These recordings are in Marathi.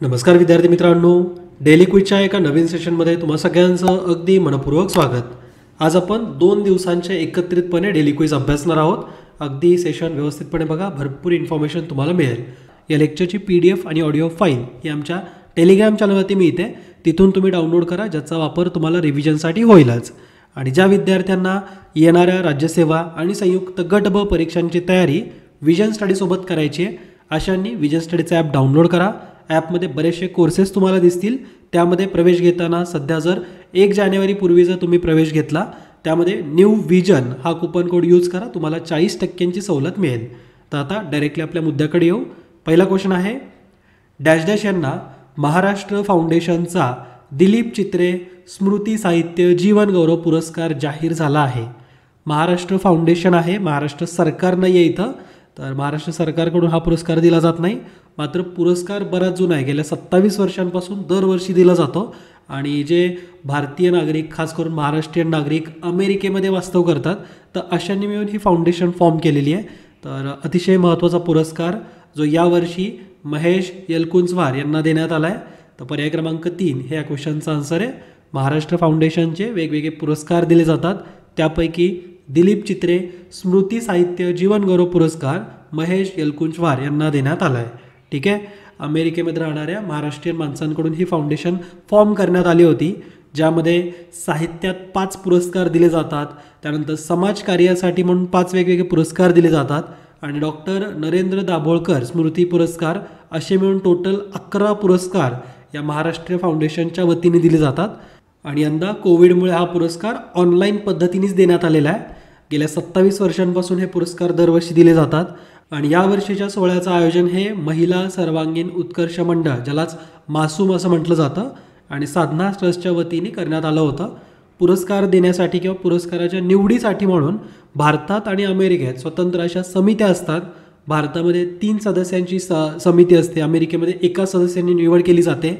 नमस्कार विद्यार्थी मित्रांनो, डेली क्विजच्या एका नवीन सेशनमध्ये तुम्हा सगळ्यांचं अगदी मनपूर्वक स्वागत. आज आपण 2 दिवसांचे एकत्रितपणे डेली क्विज अभ्यासणार आहोत. अगदी सेशन व्यवस्थितपणे बघा, भरपूर इन्फॉर्मेशन तुम्हाला मिळेल. या लेक्चरची PDF आणि ऑडिओ फाईल ही आमच्या टेलिग्राम चॅनलवरती मिळते, तिथून तुम्ही डाउनलोड करा, ज्याचा वापर तुम्हाला रिव्हिजनसाठी होईलच. आणि ज्या विद्यार्थ्यांना येणाऱ्या राज्यसेवा आणि संयुक्त गट ब परीक्षांची तयारी विजन स्टडीसोबत करायची आहे, अशांनी विजन स्टडीचं ॲप डाउनलोड करा. ॲपमध्ये बरेचसे कोर्सेस तुम्हाला दिसतील. त्यामध्ये प्रवेश घेताना सध्या जर 1 जानेवारीपूर्वी जर तुम्ही प्रवेश घेतला, त्यामध्ये न्यू विजन हा कुपन कोड यूज करा, तुम्हाला 40% सवलत मिळेल. तर आता डायरेक्टली आपल्या मुद्द्याकडे येऊ. पहिला क्वेश्चन आहे, डॅश डॅश यांना महाराष्ट्र फाउंडेशनचा दिलीप चित्रे स्मृती साहित्य जीवन गौरव पुरस्कार जाहीर झाला आहे. महाराष्ट्र फाउंडेशन आहे, महाराष्ट्र सरकार नाही आहे इथं, तर महाराष्ट्र सरकारकडून हा पुरस्कार दिला जात नाही. मात्र पुरस्कार बराच जुना आहे, गेल्या 27 वर्षांपासून दरवर्षी दिला जातो. आणि जे भारतीय नागरिक, खास करून महाराष्ट्रीयन नागरिक अमेरिकेमध्ये वास्तव करतात, तर अशांनी मिळून ही फाउंडेशन फॉर्म केलेली आहे. तर अतिशय महत्त्वाचा पुरस्कार जो यावर्षी महेश येलकुंचवार यांना देण्यात आला आहे. तर पर्याय क्रमांक 3 हे या क्वेश्चनचा आन्सर आहे. महाराष्ट्र फाउंडेशनचे वेगवेगळे पुरस्कार दिले जातात, त्यापैकी दिलीप चित्रे स्मृती साहित्य जीवन गौरव पुरस्कार महेश येलकुंचवार यांना देण्यात आला आहे. ठीक आहे. अमेरिकेमध्ये राहणाऱ्या महाराष्ट्रीयन माणसांकडून ही फाउंडेशन फॉर्म करण्यात आली होती, ज्यामध्ये साहित्यात 5 पुरस्कार दिले जातात, त्यानंतर समाजकार्यासाठी म्हणून 5 वेगवेगळे पुरस्कार दिले जातात, आणि डॉक्टर नरेंद्र दाभोळकर स्मृती पुरस्कार असे मिळून टोटल 11 पुरस्कार या महाराष्ट्रीय फाउंडेशनच्या वतीने दिले जातात. आणि यंदा कोविडमुळे हा पुरस्कार ऑनलाईन पद्धतीनेच देण्यात आलेला आहे. गेल्या 27 वर्षांपासून हे पुरस्कार दरवर्षी दिले जातात. आणि यावर्षीच्या सोहळ्याचं आयोजन हे महिला सर्वांगीण उत्कर्ष मंडळ, ज्यालाच मासूम असं म्हटलं जातं, आणि साधना ट्रस्टच्या वतीने करण्यात आलं होतं. पुरस्कार देण्यासाठी किंवा पुरस्काराच्या निवडीसाठी म्हणून भारतात आणि अमेरिकेत स्वतंत्र अशा समित्या असतात. भारतामध्ये 3 सदस्यांची समिती असते, अमेरिकेमध्ये 1 सदस्यांनी निवड केली जाते.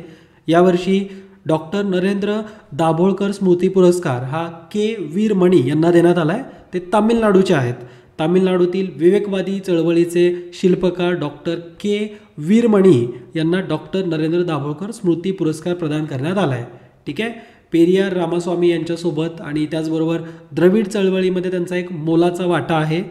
यावर्षी डॉक्टर नरेंद्र दाभोळकर स्मृती पुरस्कार हा के वीरमणी यांना देण्यात आला आहे. ते तामिळनाडूचे आहेत. तामिळनाडूतील विवेकवादी चळवळीचे शिल्पकार डॉक्टर के वीरमणी यांना डॉक्टर नरेंद्र दाभोळकर स्मृती पुरस्कार प्रदान करण्यात आला आहे. ठीक आहे. पेरियार रामास्वामी यांच्यासोबत आणि त्याचबरोबर द्रविड चळवळीमध्ये त्यांचा एक मोलाचा वाटा आहे.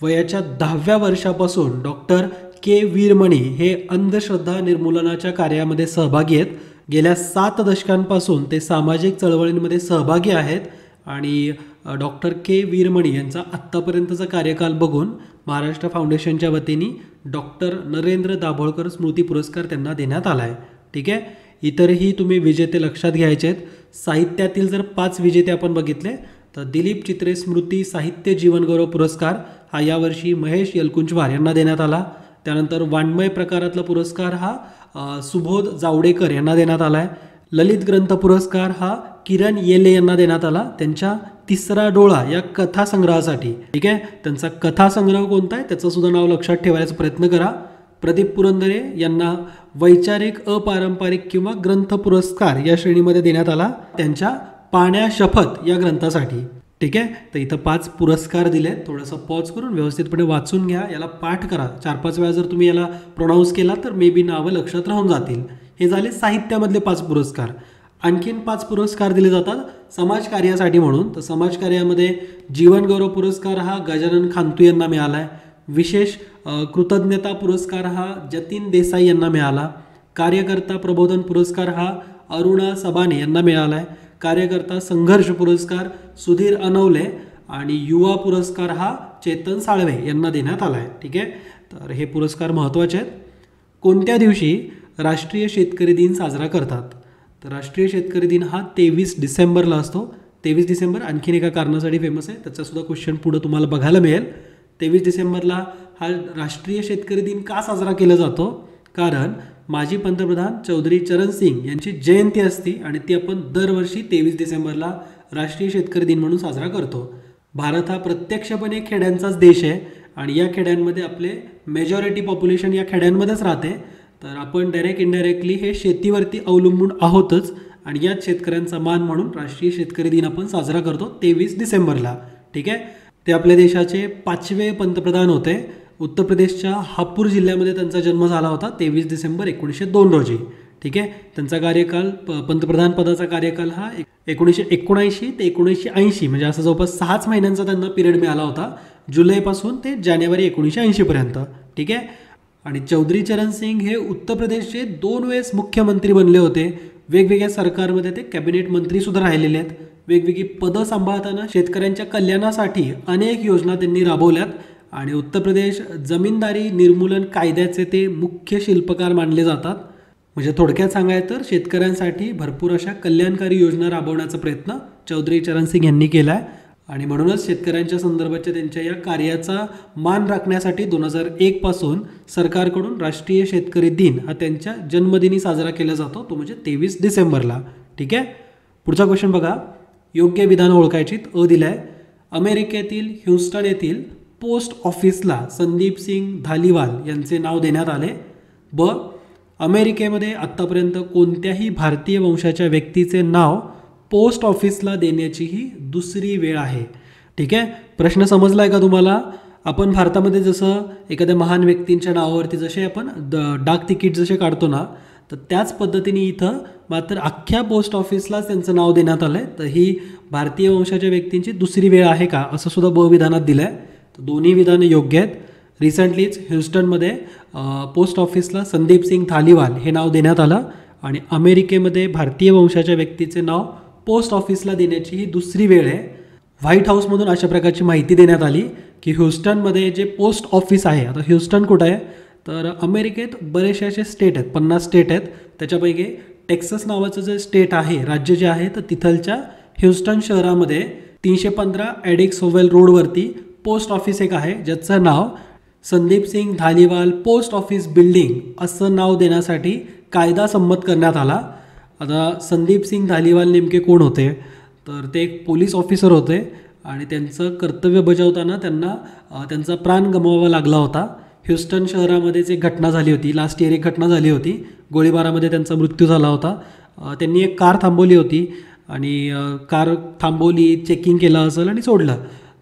वयाच्या 10व्या वर्षापासून डॉक्टर के वीरमणी हे अंधश्रद्धा निर्मूलनाच्या कार्यामध्ये सहभागी आहेत. गेल्या 7 दशकांपासून ते सामाजिक चळवळींमध्ये सहभागी आहेत. आणि डॉक्टर के वीरमणी यांचा आत्तापर्यंतचा कार्यकाल बघून महाराष्ट्र फाउंडेशनच्या वतीने डॉक्टर नरेंद्र दाभोळकर स्मृती पुरस्कार त्यांना देण्यात आला आहे. ठीक आहे. इतरही तुम्ही विजेते लक्षात घ्यायचे आहेत. साहित्यातील जर 5 विजेते आपण बघितले, तर दिलीप चित्रे स्मृती साहित्य जीवन गौरव पुरस्कार हा यावर्षी महेश येलकुंचवार यांना देण्यात आला. त्यानंतर वाङ्मय प्रकारातला पुरस्कार हा सुबोध जावडेकर यांना देण्यात आला आहे. ललित ग्रंथ पुरस्कार हा किरण येले यांना देण्यात आला, त्यांच्या तिसरा डोळा या कथासंग्रहासाठी. ठीक आहे. त्यांचा कथासंग्रह कोणता आहे त्याचं सुद्धा नाव लक्षात ठेवायचा प्रयत्न करा. प्रदीप पुरंदरे यांना वैचारिक अपारंपरिक किंवा ग्रंथ पुरस्कार या श्रेणीमध्ये देण्यात आला, त्यांच्या पाण्या शपथ या ग्रंथासाठी. ठीक आहे. तर इथं 5 पुरस्कार दिले. थोडंसं पॉज करून व्यवस्थितपणे वाचून घ्या, याला पाठ करा. 4-5 वेळा जर तुम्ही याला प्रोनाऊन्स केला तर मे बी नावं लक्षात राहून जातील. हे झाले साहित्यामधले 5 पुरस्कार. आणखीन 5 पुरस्कार दिले जातात समाजकार्यासाठी म्हणून. तर समाजकार्यामध्ये जीवन गौरव पुरस्कार हा गजानन खांतू यांना मिळाला आहे. विशेष कृतज्ञता पुरस्कार हा जतीन देसाई यांना मिळाला. कार्यकर्ता प्रबोधन पुरस्कार हा अरुणा सबाने यांना मिळाला आहे. कार्यकर्ता संघर्ष पुरस्कार सुधीर अनवले, आणि युवा पुरस्कार हा चेतन साळवे यांना देण्यात आला आहे. ठीक आहे. तर हे पुरस्कार महत्त्वाचे आहेत. कोणत्या दिवशी राष्ट्रीय शेतकरी दिन साजरा करतात? तर राष्ट्रीय शेतकरी दिन हा 23 डिसेंबरला असतो. 23 डिसेंबर आणखीन एका कारणासाठी फेमस आहे, त्याचासुद्धा क्वेश्चन पुढं तुम्हाला बघायला मिळेल. 23 डिसेंबरला हा राष्ट्रीय शेतकरी दिन का साजरा केला जातो? कारण माजी पंतप्रधान चौधरी चरण सिंग यांची जयंती असते, आणि ती आपण दरवर्षी 23 डिसेंबरला राष्ट्रीय शेतकरी दिन म्हणून साजरा करतो. भारत हा प्रत्यक्षपणे खेड्यांचाच देश आहे, आणि या खेड्यांमध्ये आपले मेजॉरिटी पॉप्युलेशन या खेड्यांमध्येच राहते. तर आपण डायरेक्ट इनडायरेक्टली हे शेतीवरती अवलंबून आहोतच, आणि याच शेतकऱ्यांचा मान म्हणून राष्ट्रीय शेतकरी दिन आपण साजरा करतो 23 डिसेंबरला. ठीक आहे. ते आपल्या देशाचे 5वे पंतप्रधान होते. उत्तर प्रदेशच्या हापूर जिल्ह्यामध्ये त्यांचा जन्म झाला होता 23 डिसेंबर 1902 रोजी. ठीक आहे. त्यांचा कार्यकाल पंतप्रधान पदाचा कार्यकाल हा 1979 ते 1980 म्हणजे असं जवळपास 6 महिन्यांचा त्यांना पिरियड मिळाला होता, जुलैपासून ते जानेवारी 1980 पर्यंत. ठीक आहे. आणि चौधरी चरण सिंग हे उत्तर प्रदेशचे 2 वेळेस मुख्यमंत्री बनले होते. वेगवेगळ्या सरकारमध्ये ते कॅबिनेट मंत्री सुद्धा राहिलेले आहेत. वेगवेगळी पदं सांभाळताना शेतकऱ्यांच्या कल्याणासाठी अनेक योजना त्यांनी राबवल्यात आणि उत्तर प्रदेश जमीनदारी निर्मूलन कायद्याचे ते मुख्य शिल्पकार मानले जातात. म्हणजे थोडक्यात सांगायचं तर शेतकऱ्यांसाठी भरपूर अशा कल्याणकारी योजना राबवण्याचा प्रयत्न चौधरी चरण सिंग यांनी केला आहे आणि म्हणूनच शेतकऱ्यांच्या संदर्भाच्या त्यांच्या या कार्याचा मान राखण्यासाठी 2001 पासून सरकारकडून राष्ट्रीय शेतकरी दिन हा त्यांच्या जन्मदिनी साजरा केला जातो, तो म्हणजे 23 डिसेंबरला. ठीक आहे. पुढचा क्वेश्चन बघा. योग्य विधान ओळखायची. दिलाय अमेरिकेतील ह्युस्टन येथील पोस्ट ऑफिसला संदीप सिंग धालीवाल यांचे नाव देण्यात आले. अमेरिकेमध्ये आत्तापर्यंत कोणत्याही भारतीय वंशाच्या व्यक्तीचे नाव पोस्ट ऑफिसला देण्याची ही दुसरी वेळ आहे. ठीक आहे. प्रश्न समजला आहे का तुम्हाला? आपण भारतामध्ये जसं एखाद्या महान व्यक्तींच्या नावावरती जसे आपण डाक तिकीट जसे काढतो ना, तर त्याच पद्धतीने इथं मात्र अख्ख्या पोस्ट ऑफिसलाच त्यांचं नाव देण्यात आलं आहे. तर ही भारतीय वंशाच्या व्यक्तींची दुसरी वेळ आहे का असं सुद्धा विधानात दिलं आहे. तर दोन्ही विधानं योग्य आहेत. रिसेंटलीच ह्युस्टनमध्ये पोस्ट ऑफिसला संदीप सिंग धालीवाल हे नाव देण्यात आलं आणि अमेरिकेमध्ये भारतीय वंशाच्या व्यक्तीचे नाव पोस्ट ऑफिसला देण्याची ही दुसरी वेळ आहे. व्हाईट हाऊसमधून अशा प्रकारची माहिती देण्यात आली की ह्युस्टनमध्ये जे पोस्ट ऑफिस आहे, आता ह्युस्टन कुठं आहे तर अमेरिकेत बरेचसे असे स्टेट आहेत, 50 स्टेट आहेत. त्याच्यापैकी टेक्सास नावाचं जे स्टेट आहे, राज्य जे आहे, तर तिथलच्या ह्युस्टन शहरामध्ये 315 ॲडिक्स होवेल रोडवरती पोस्ट ऑफिस एक आहे ज्याचं नाव Sandeep Singh Dhaliwal post office building असं नाव देण्यासाठी कायदा संमत करण्यात आला. आता संदीप सिंग धालीवाल नेमके कोण होते तर ते एक पोलीस ऑफिसर होते आणि त्यांचं कर्तव्य बजावताना त्यांना त्यांचा प्राण गमवावा लागला होता. ह्युस्टन शहरामध्येच एक घटना झाली होती, लास्ट इयर एक घटना झाली होती, गोळीबारामध्ये त्यांचा मृत्यू झाला होता. त्यांनी एक कार थांबवली होती आणि कार थांबवली, चेकिंग केलं असेल आणि सोडलं.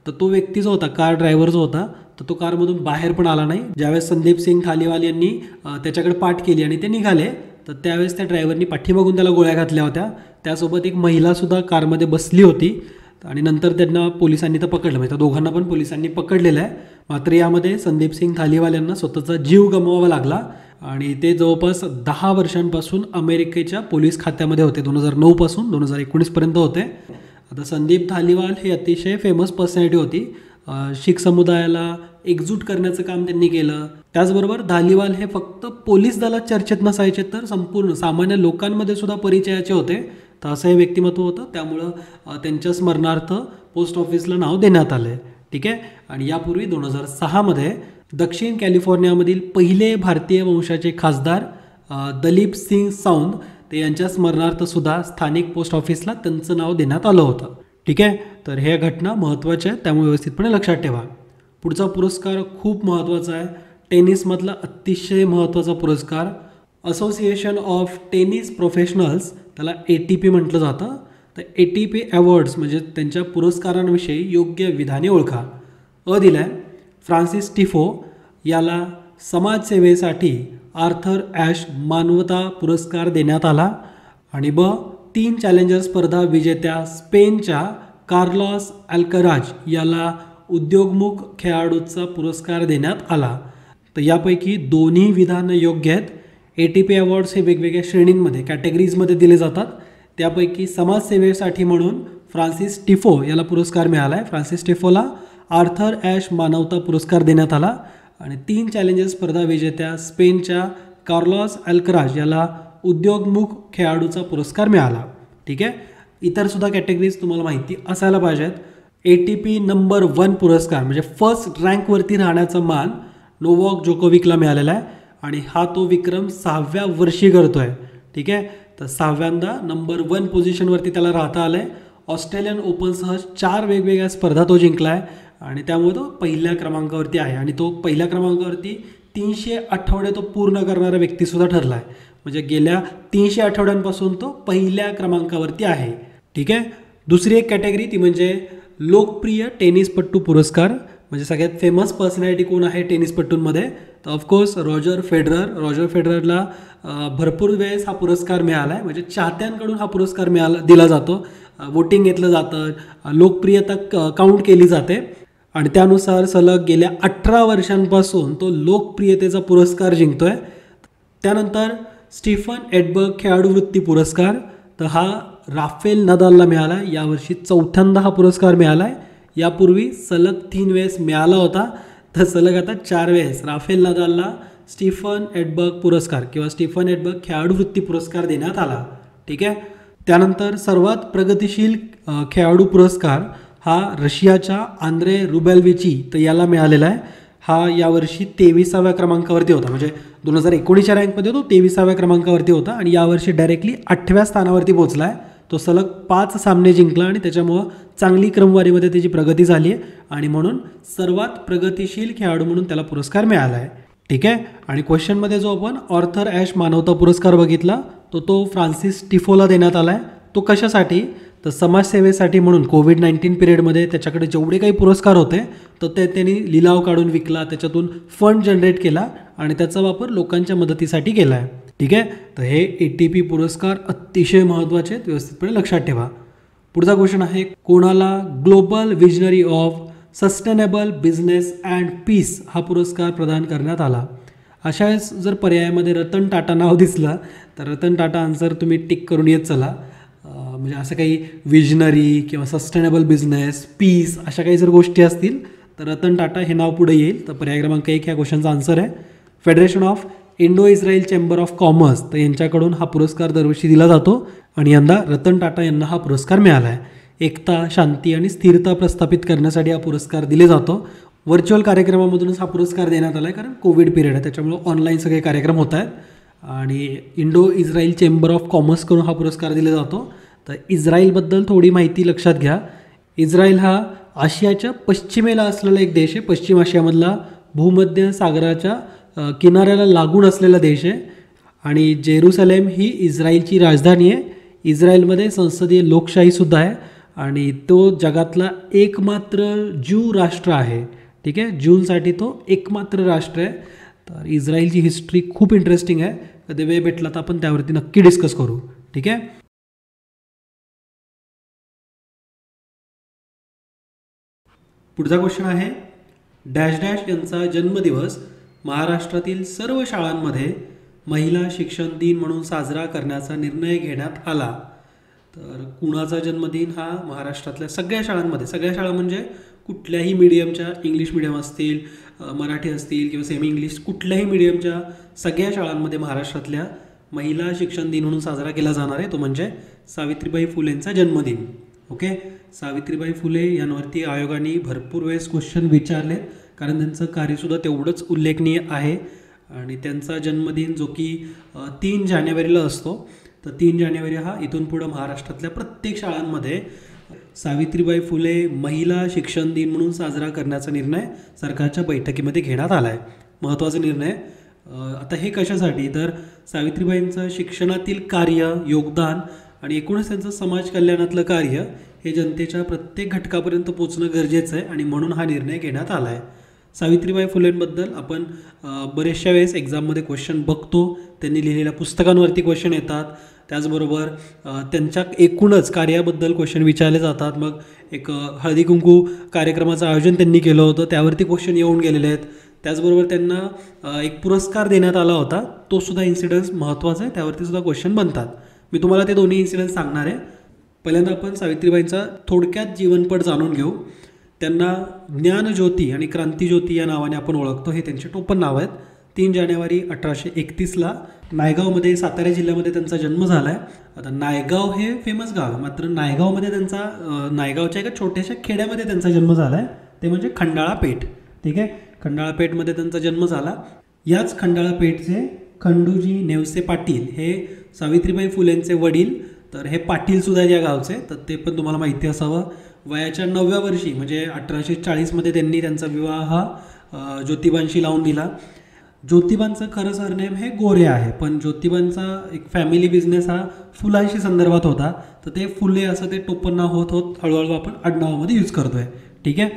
तर तो व्यक्ती जो होता, कार ड्रायव्हर जो होता, तर तो कारमधून बाहेर पण आला नाही. ज्यावेळेस संदीप सिंग धालीवाल यांनी त्याच्याकडे पाठ केली आणि ते निघाले, तर त्यावेळेस त्या ड्रायव्हरनी पाठीमागून त्याला गोळ्या घातल्या होत्या. त्यासोबत एक महिलासुद्धा कारमध्ये बसली होती आणि नंतर त्यांना पोलिसांनी तर पकडलं, म्हणजे त्या दोघांना पण पोलिसांनी पकडलेलं आहे. मात्र यामध्ये संदीप सिंग धालीवाल यांना स्वतःचा जीव गमवावा लागला आणि ते जवळपास 10 वर्षांपासून अमेरिकेच्या पोलीस खात्यामध्ये होते. 2009 पासून 2019 पर्यंत होते. आता संदीप धालीवाल हे अतिशय फेमस पर्सनॅलिटी होती. शीख समुदायाला एकजूट करण्याचं काम त्यांनी केलं. त्याचबरोबर धालीवाल हे फक्त पोलीस दलात चर्चेत नसायचे तर संपूर्ण सामान्य लोकांमध्ये सुद्धा परिचयाचे होते. तर असं हे व्यक्तिमत्व होतं, त्यामुळं त्यांच्या स्मरणार्थ पोस्ट ऑफिसला नाव देण्यात आलं आहे. ठीक आहे. आणि यापूर्वी 2006 दक्षिण कॅलिफोर्नियामधील पहिले भारतीय वंशाचे खासदार दलीप सिंग साऊंद ते यांच्या स्मरणार्थ सुद्धा स्थानिक पोस्ट ऑफिसला त्यांचं नाव देण्यात आलं होतं. ठीक आहे. तर ह्या घटना महत्त्वाच्या आहेत, त्यामुळे व्यवस्थितपणे लक्षात ठेवा. पुढचा पुरस्कार खूप महत्त्वाचा आहे. टेनिसमधला अतिशय महत्त्वाचा पुरस्कार, असोसिएशन ऑफ टेनिस प्रोफेशनल्स, त्याला ATP म्हटलं जातं. तर ATP अवॉर्ड्स म्हणजे त्यांच्या पुरस्कारांविषयी योग्य विधाने ओळखा. दिलाय फ्रान्सिस टिफो याला समाजसेवेसाठी आर्थर ॲश मानवता पुरस्कार देण्यात आला. आणि 3 चॅलेंजर स्पर्धा विजेत्या स्पेनच्या कार्लोस अल्कराज याला उद्योगमुख खेळाडूचा पुरस्कार देण्यात आला. तर यापैकी दोन्ही विधानं योग्य आहेत. ATP अवॉर्ड्स हे वेगवेगळ्या श्रेणींमध्ये कॅटेगरीजमध्ये दिले जातात. त्यापैकी समाजसेवेसाठी म्हणून फ्रान्सिस टिफो याला पुरस्कार मिळाला आहे. फ्रान्सिस टिफोला आर्थर ॲश मानवता पुरस्कार देण्यात आला. आणि 3 चॅलेंजर स्पर्धा विजेत्या स्पेनच्या कार्लोस अल्कराज याला उद्योगमुख खेळाडूचा पुरस्कार मिळाला. ठीक आहे. इतरसुद्धा कॅटेगरीज तुम्हाला माहिती असायला पाहिजेत. ATP नंबर 1 पुरस्कार म्हणजे फर्स्ट रँकवरती राहण्याचा मान नोवाक जोकोविकला मिळालेला आहे आणि हा तो विक्रम 6व्या वर्षी करतो आहे. ठीक आहे. तर 6व्यांदा नंबर 1 पोझिशनवरती त्याला राहता आलं आहे. ऑस्ट्रेलियन ओपनसह 4 वेगवेगळ्या स्पर्धा तो जिंकला आहे आणि त्यामुळे तो पहिल्या क्रमांकावरती आहे आणि तो पहिल्या क्रमांकावरती 300 आठवडे तो पूर्ण करणारा व्यक्तीसुद्धा ठरला आहे. म्हणजे गेल्या 300 आठवड्यांपासून तो पहिल्या क्रमांकावरती आहे. ठीक आहे. दुसरी एक कॅटेगरी ती म्हणजे लोकप्रिय टेनिसपट्टू पुरस्कार. म्हणजे सगळ्यात फेमस पर्सनॅलिटी कोण आहे टेनिसपटूंमध्ये, तर ऑफकोर्स रॉजर फेडररला भरपूर वेळेस हा पुरस्कार मिळाला आहे. म्हणजे चाहत्यांकडून हा पुरस्कार दिला जातो, वोटिंग घेतलं जातं, लोकप्रियता काउंट केली जाते आणि त्यानुसार सलग गेल्या 18 वर्षांपासून तो लोकप्रियतेचा पुरस्कार जिंकतोय. त्यानंतर स्टीफन एडबर्ग खेळाडूवृत्ती पुरस्कार, तर हा राफेल नदालला मिळाला आहे. यावर्षी 4थ्यांदा हा पुरस्कार मिळाला आहे. यापूर्वी सलग 3 वेळेस मिळाला होता, तर सलग आता 4 वेळेस राफेल नदालला स्टीफन एडबर्ग पुरस्कार किंवा स्टीफन एडबर्ग खेळाडूवृत्ती पुरस्कार देण्यात आला. ठीक आहे. त्यानंतर सर्वात प्रगतिशील खेळाडू पुरस्कार हा रशियाच्या आंद्रे रुबेलविची तर याला मिळालेला आहे. हा यावर्षी 23व्या क्रमांकावरती होता, म्हणजे 2019च्या रँकमध्ये तो 23व्या क्रमांकावरती होता आणि यावर्षी डायरेक्टली 8व्या स्थानावरती पोहोचला आहे. तो सलग 5 सामने जिंकला आणि त्याच्यामुळं चांगली क्रमवारीमध्ये त्याची प्रगती झाली आहे आणि म्हणून सर्वात प्रगतिशील खेळाडू म्हणून त्याला पुरस्कार मिळाला आहे. ठीक आहे. आणि क्वेश्चनमध्ये जो आपण ऑर्थर ॲश मानवता पुरस्कार बघितला तो फ्रान्सिस टिफोला देण्यात आला आहे. तो कशासाठी, तर समाजसेवेसाठी म्हणून कोविड-19 पिरियडमध्ये त्याच्याकडे जेवढे काही पुरस्कार होते तर ते त्यांनी लिलाव काढून विकला, त्याच्यातून फंड जनरेट केला आणि त्याचा वापर लोकांच्या मदतीसाठी केला आहे. ठीक आहे. तर हे ATP पुरस्कार अतिशय महत्त्वाचे आहेत, व्यवस्थितपणे लक्षात ठेवा. पुढचा क्वेश्चन आहे, कोणाला global visionary of sustainable business and peace हा पुरस्कार प्रदान करण्यात आला. अशा वेळेस जर पर्यायामध्ये रतन टाटा नाव दिसलं तर रतन टाटा आन्सर तुम्ही टिक करून येत चला. म्हणजे असं काही विजनरी किंवा सस्टेनेबल बिझनेस पीस अशा काही जर गोष्टी असतील तर रतन टाटा हे नाव पुढे येईल. तर पर्याय क्रमांक 1 ह्या क्वेश्चनचा आन्सर आहे. Federation of Indo Israel chamber of commerce, तर यांच्याकडून हा पुरस्कार दरवर्षी दिला जातो आणि यंदा रतन टाटा यांना हा पुरस्कार मिळाला आहे. एकता, शांती आणि स्थिरता प्रस्थापित करण्यासाठी हा पुरस्कार दिले जातो. व्हर्च्युअल कार्यक्रमामधूनच हा पुरस्कार देण्यात आला आहे, कारण कोविड पिरियड आहे त्याच्यामुळं ऑनलाईन सगळे कार्यक्रम होत आहेत. आणि इंडो इस्रायल चेंबर ऑफ कॉमर्सकडून हा पुरस्कार दिला जातो. तर इस्रायलबद्दल थोडी माहिती लक्षात घ्या. इस्रायल हा आशियाच्या पश्चिमेला असलेला एक देश आहे. पश्चिम आशियामधला भूमध्य सागराच्या किनाऱ्याला लागून असलेला देश आहे आणि जेरुसलेम ही इस्रायलची राजधानी आहे. इस्रायलमध्ये संसदीय लोकशाहीसुद्धा आहे आणि तो जगातला एकमात्र ज्यू राष्ट्र आहे. ठीक आहे. ज्यूंसाठी तो एकमात्र राष्ट्र आहे. तर इस्रायलची हिस्ट्री खूप इंटरेस्टिंग आहे. कधी वेळ भेटला तर आपण त्यावरती नक्की डिस्कस करू. ठीक आहे. पुढचा क्वेश्चन आहे, डॅश डॅश यांचा जन्मदिवस महाराष्ट्रातील सर्व शाळांमध्ये महिला शिक्षण दिन म्हणून साजरा करण्याचा निर्णय घेण्यात आला. तर कुणाचा जन्मदिन हा महाराष्ट्रातल्या सगळ्या शाळा म्हणजे कुठल्याही मीडियमच्या, इंग्लिश मीडियम असतील, मराठी असतील किंवा सेमी इंग्लिश, कुठल्याही मीडियमच्या सगळ्या शाळांमध्ये महाराष्ट्रातल्या महिला शिक्षण दिन म्हणून साजरा केला जाणार आहे. तो म्हणजे सावित्रीबाई फुलेंचा जन्मदिन. ओके. सावित्रीबाई फुले यांवरती आयोगाने भरपूर वेळेस क्वेश्चन विचारले, कारण त्यांचं कार्यसुद्धा तेवढंच उल्लेखनीय आहे. आणि त्यांचा जन्मदिन जो की 3 जानेवारीला असतो, तर 3 जानेवारी हा इथून पुढं महाराष्ट्रातल्या प्रत्येक शाळांमध्ये सावित्रीबाई फुले महिला शिक्षण दिन म्हणून साजरा करण्याचा निर्णय सरकारच्या बैठकीमध्ये घेण्यात आला आहे. महत्त्वाचा निर्णय. आता हे कशासाठी, तर सावित्रीबाईंचं शिक्षणातील कार्य, योगदान आणि एकूणच त्यांचं समाज कल्याणातलं कार्य हे जनतेच्या प्रत्येक घटकापर्यंत पोचणं गरजेचं आहे आणि म्हणून हा निर्णय घेण्यात आला आहे. सावित्रीबाई फुलेंबद्दल आपण बरेचशा वेळेस एक्झाममध्ये क्वेश्चन बघतो. त्यांनी लिहिलेल्या पुस्तकांवरती क्वेश्चन येतात. त्याचबरोबर त्यांच्या एकूणच कार्याबद्दल क्वेश्चन विचारले जातात. मग एक हळदी कुंकू कार्यक्रमाचं आयोजन त्यांनी केलं होतं, त्यावरती क्वेश्चन येऊन गेलेले आहेत. त्याचबरोबर त्यांना एक पुरस्कार देण्यात आला होता, तो सुद्धा इन्सिडन्स महत्त्वाचा आहे, त्यावरती सुद्धा क्वेश्चन बनतात. मी तुम्हाला ते दोन्ही इन्सिडन्स सांगणार आहे. पहिल्यांदा आपण सावित्रीबाईंचा थोडक्यात जीवनपट जाणून घेऊ. त्यांना ज्ञानज्योती आणि क्रांतीज्योती या नावाने आपण ओळखतो, हे त्यांचे टोपण नाव आहेत. 3 जानेवारी 1831ला नायगावमध्ये, सातारा जिल्ह्यामध्ये त्यांचा जन्म झाला आहे. आता नायगाव हे फेमस गाव आहे, मात्र नायगावमध्ये नायगावच्या एका छोट्याशा खेड्यामध्ये त्यांचा जन्म झाला आहे, ते म्हणजे खंडाळा पेठ. ठीक आहे. खंडाळा पेठमध्ये त्यांचा जन्म झाला. याच खंडाळा पेठचे खंडूजी नेवसे पाटील हे सावित्रीबाई फुलेंचे वडील, तर हे पाटीलसुद्धा या गावचे, तर ते पण तुम्हाला माहिती असावं. वयाच्या 9व्या वर्षी म्हणजे 1840मध्ये त्यांनी त्यांचा विवाह हा ज्योतिबांशी लावून दिला. ज्योतिबांचं खरं सरनेम हे गोरे आहे, पण ज्योतिबांचा एक फॅमिली बिझनेस हा फुलांशी संदर्भात होता, तर ते फुले असं ते टोपण नाव होत हळूहळू आपण आडनावामध्ये यूज करतोय. ठीक आहे.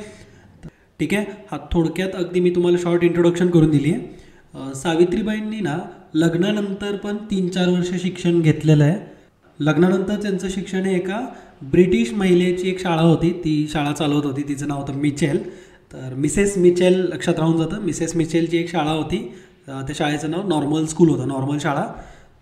ठीक आहे. हा थोडक्यात अगदी मी तुम्हाला शॉर्ट इंट्रोडक्शन करून दिली आहे. सावित्रीबाईंनी ना लग्नानंतर पण 3-4 वर्ष शिक्षण घेतलेलं आहे. लग्नानंतर त्यांचं शिक्षण हे एका ब्रिटिश महिलेची एक शाळा होती, ती शाळा चालवत होती, तिचं नाव होतं मिचेल. तर मिसेस मिचेल लक्षात राहून जातं. मिसेस मिचेलची एक शाळा होती, त्या शाळेचं नाव नॉर्मल स्कूल होतं, नॉर्मल शाळा.